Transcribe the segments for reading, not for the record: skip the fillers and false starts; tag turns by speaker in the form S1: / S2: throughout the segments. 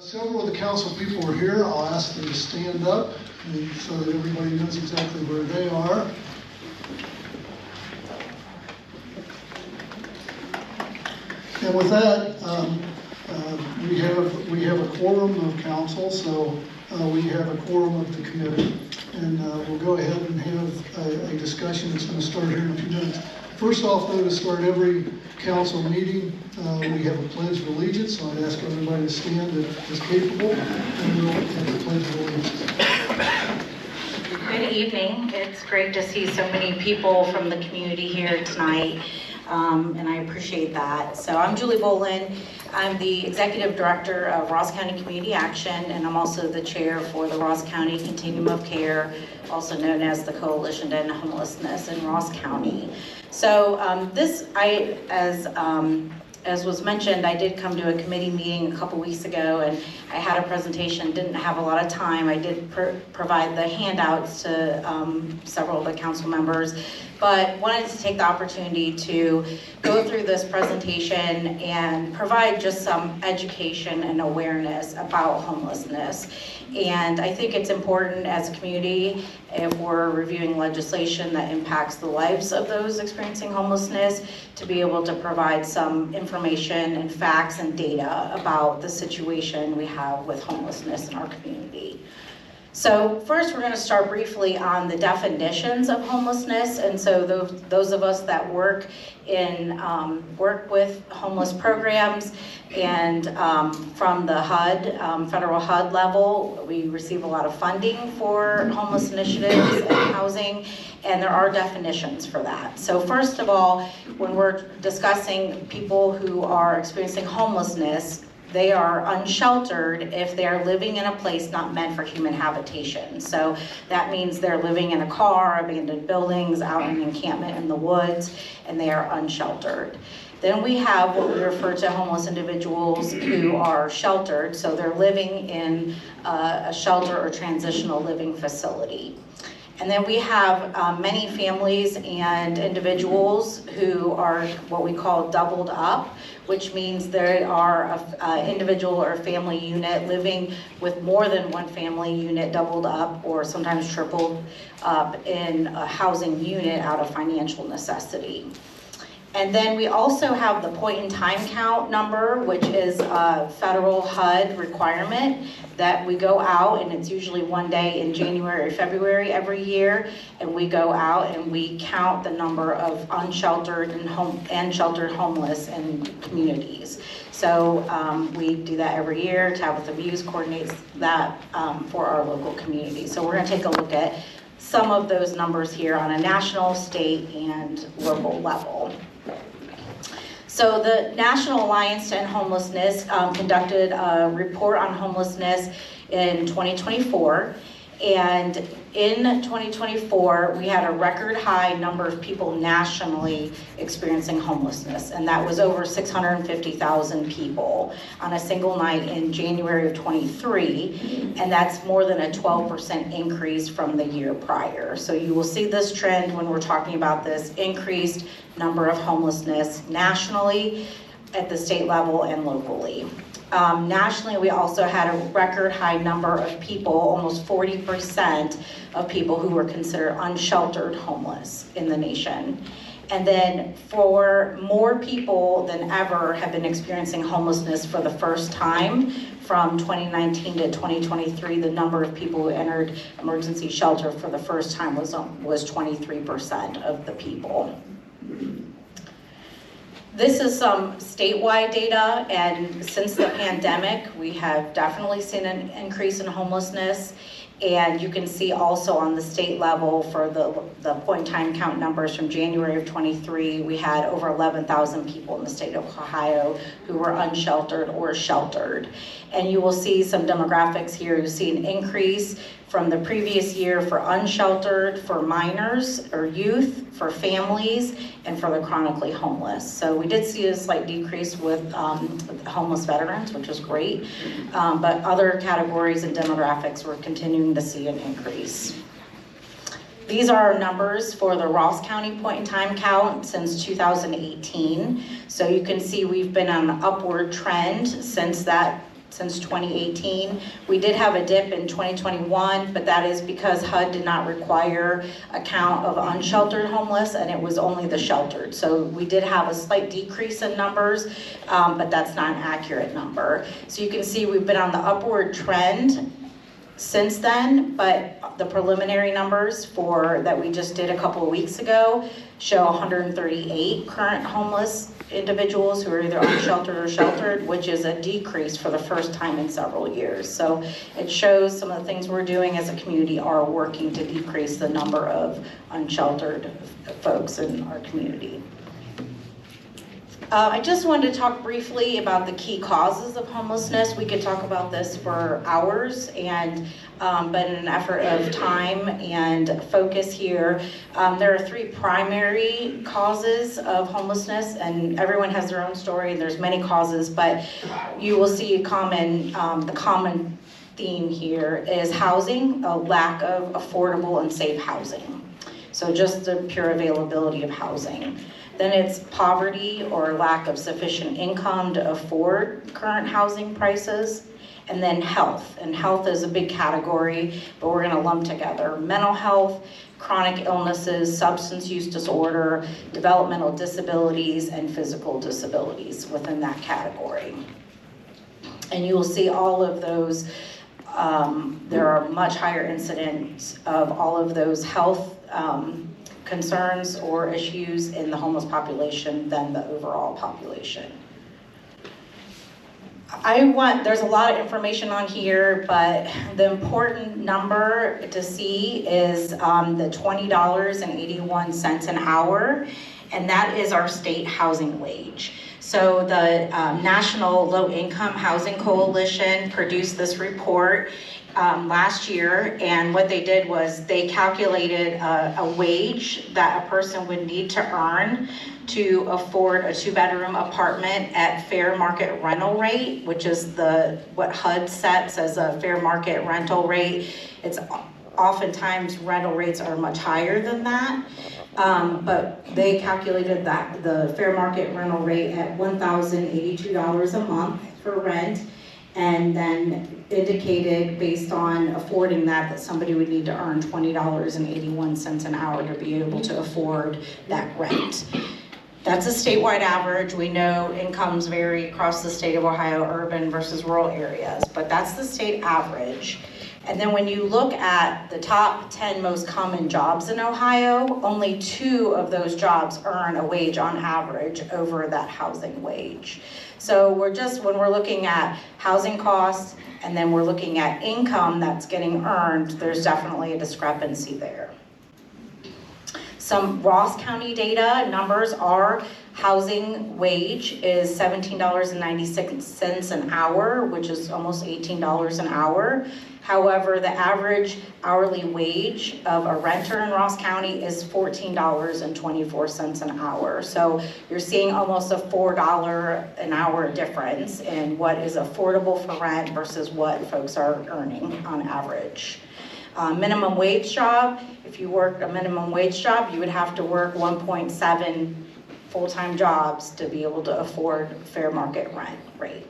S1: Several of the council people are here. I'll ask them to stand up so that everybody knows exactly where they are. And with that, we have a quorum of council, so we have a quorum of the committee. And we'll go ahead and have a discussion that's going to start here in a few minutes. First off, though, to start every council meeting, we have a pledge of allegiance, so I'd ask everybody to stand that is capable, and we'll have the pledge of allegiance.
S2: Good evening. It's great to see so many people from the community here tonight, and I appreciate that. So I'm Julie Bolen. I'm the Executive Director of Ross County Community Action, and I'm also the Chair for the Ross County Continuum of Care, also known as the Coalition to End Homelessness in Ross County. So as was mentioned, I did come to a committee meeting a couple weeks ago, and I had a presentation, didn't have a lot of time. I did provide the handouts to several of the council members, but wanted to take the opportunity to go through this presentation and provide just some education and awareness about homelessness. And I think it's important as a community, if we're reviewing legislation that impacts the lives of those experiencing homelessness, to be able to provide some information and facts and data about the situation we have with homelessness in our community. So first, we're going to start briefly on the definitions of homelessness. And so those of us that work with homeless programs and from the HUD, federal HUD level, we receive a lot of funding for homeless initiatives and housing, and there are definitions for that. So first of all, when we're discussing people who are experiencing homelessness, they are unsheltered if they are living in a place not meant for human habitation. So that means they're living in a car, abandoned buildings, out in an encampment in the woods, and they are unsheltered. Then we have what we refer to homeless individuals who are sheltered, so they're living in a shelter or transitional living facility. And then we have many families and individuals who are what we call doubled up, which means they are an individual or a family unit living with more than one family unit doubled up or sometimes tripled up in a housing unit out of financial necessity. And then we also have the point in time count number, which is a federal HUD requirement that we go out, and it's usually one day in January or February every year, and we go out and we count the number of unsheltered and sheltered homeless in communities. So we do that every year. Tabitha Buse coordinates that for our local community. So we're going to take a look at some of those numbers here on a national, state, and local level. So the National Alliance to End Homelessness conducted a report on homelessness in 2024. And in 2024, we had a record high number of people nationally experiencing homelessness. And that was over 650,000 people on a single night in January of 23. And that's more than a 12% increase from the year prior. So you will see this trend when we're talking about this increased number of homelessness nationally, at the state level, and locally. Nationally, we also had a record high number of people, almost 40% of people who were considered unsheltered homeless in the nation. And then for more people than ever have been experiencing homelessness for the first time, from 2019 to 2023, the number of people who entered emergency shelter for the first time was 23% of the people. This is some statewide data, and since the pandemic, we have definitely seen an increase in homelessness. And you can see also on the state level for the point in time count numbers from January of 23, we had over 11,000 people in the state of Ohio who were unsheltered or sheltered. And you will see some demographics here. You see an increase from the previous year for unsheltered, for minors or youth, for families, and for the chronically homeless. So we did see a slight decrease with homeless veterans, which was great, but other categories and demographics were continuing to see an increase. These are our numbers for the Ross County point in time count since 2018. So you can see we've been on an upward trend since that since 2018. We did have a dip in 2021, but that is because HUD did not require a count of unsheltered homeless, and it was only the sheltered. So we did have a slight decrease in numbers, but that's not an accurate number. So you can see we've been on the upward trend since then, but the preliminary numbers that we just did a couple of weeks ago show 138 current homeless individuals who are either unsheltered or sheltered, which is a decrease for the first time in several years. So it shows some of the things we're doing as a community are working to decrease the number of unsheltered folks in our community. I just wanted to talk briefly about the key causes of homelessness. We could talk about this for hours, but in an effort of time and focus here, there are 3 primary causes of homelessness, and everyone has their own story, and there's many causes, but you will see the common theme here is housing, a lack of affordable and safe housing. So just the pure availability of housing. Then it's poverty or lack of sufficient income to afford current housing prices. And then health, and health is a big category, but we're gonna lump together mental health, chronic illnesses, substance use disorder, developmental disabilities, and physical disabilities within that category. And you will see all of those, there are much higher incidents of all of those health concerns or issues in the homeless population than the overall population. There's a lot of information on here, but the important number to see is the $20.81 an hour, and that is our state housing wage. So the National Low Income Housing Coalition produced this report last year, and what they did was they calculated a wage that a person would need to earn to afford a 2-bedroom apartment at fair market rental rate, which is what HUD sets as a fair market rental rate. It's oftentimes rental rates are much higher than that, but they calculated that the fair market rental rate at $1,082 a month for rent, and then indicated based on affording that somebody would need to earn $20.81 an hour to be able to afford that rent. That's a statewide average. We know incomes vary across the state of Ohio, urban versus rural areas, but that's the state average. And then when you look at the top 10 most common jobs in Ohio, only 2 of those jobs earn a wage on average over that housing wage. So when we're looking at housing costs and then we're looking at income that's getting earned, there's definitely a discrepancy there. Some Ross County data numbers are housing wage is $17.96 an hour, which is almost $18 an hour. However, the average hourly wage of a renter in Ross County is $14.24 an hour. So you're seeing almost a $4 an hour difference in what is affordable for rent versus what folks are earning on average. Minimum wage job, if you work a minimum wage job, you would have to work 1.7 full-time jobs to be able to afford fair market rent rate.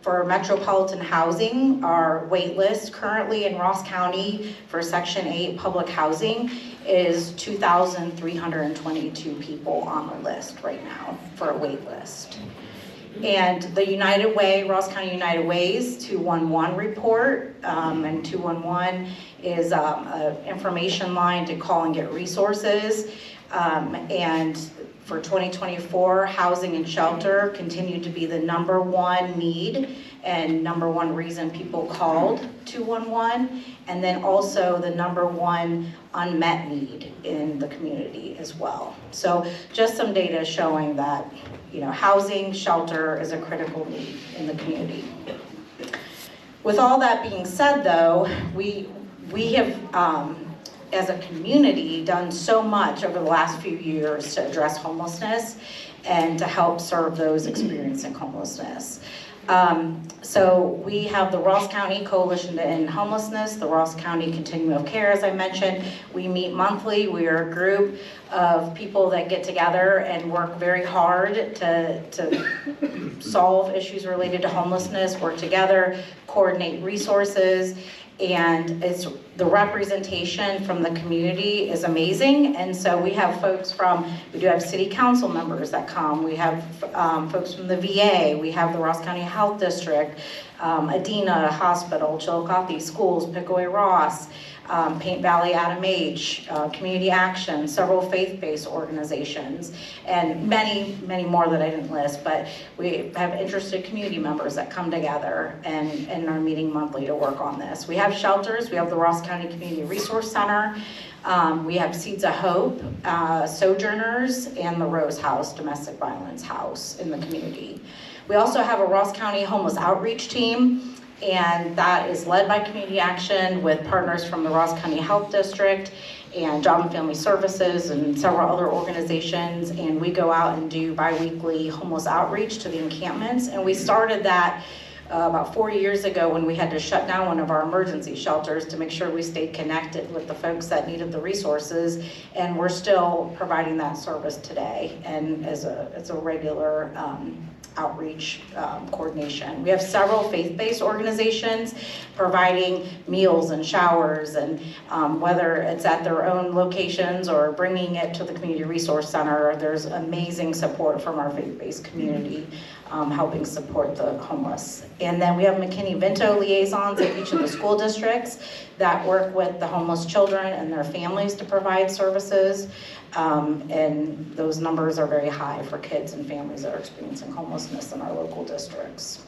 S2: For metropolitan housing, our wait list currently in Ross County for Section 8 public housing is 2,322 people on the list right now for a wait list. And the United Way, Ross County United Way's 211 report, and 211 is an information line to call and get resources. And for 2024, housing and shelter continued to be the #1 need and #1 reason people called 211, and then also the #1 unmet need in the community as well. So just some data showing that, housing, shelter is a critical need in the community. With all that being said, though, we have, as a community, done so much over the last few years to address homelessness and to help serve those experiencing homelessness. So we have the Ross County Coalition to End Homelessness, the Ross County Continuum of Care, as I mentioned. We meet monthly. We are a group of people that get together and work very hard to solve issues related to homelessness, work together, coordinate resources, and it's the representation from the community is amazing. And so we have folks we do have city council members that come, we have folks from the VA, we have the Ross County Health District, Adina Hospital, Chillicothe Schools, Pickaway Ross, Paint Valley Adam H, Community Action, several faith-based organizations, and many, many more that I didn't list, but we have interested community members that come together and are meeting monthly to work on this. We have shelters, we have the Ross County Community Resource Center, we have Seeds of Hope, Sojourners, and the Rose House, Domestic Violence House in the community. We also have a Ross County Homeless Outreach Team, and that is led by Community Action with partners from the Ross County Health District and Job and Family Services and several other organizations, and we go out and do bi-weekly homeless outreach to the encampments. And we started that about 4 years ago when we had to shut down one of our emergency shelters to make sure we stayed connected with the folks that needed the resources, and we're still providing that service today and as a regular outreach coordination. We have several faith-based organizations providing meals and showers, and whether it's at their own locations or bringing it to the Community Resource Center, there's amazing support from our faith-based community helping support the homeless. And then we have McKinney-Vento liaisons in each of the school districts that work with the homeless children and their families to provide services. And those numbers are very high for kids and families that are experiencing homelessness in our local districts.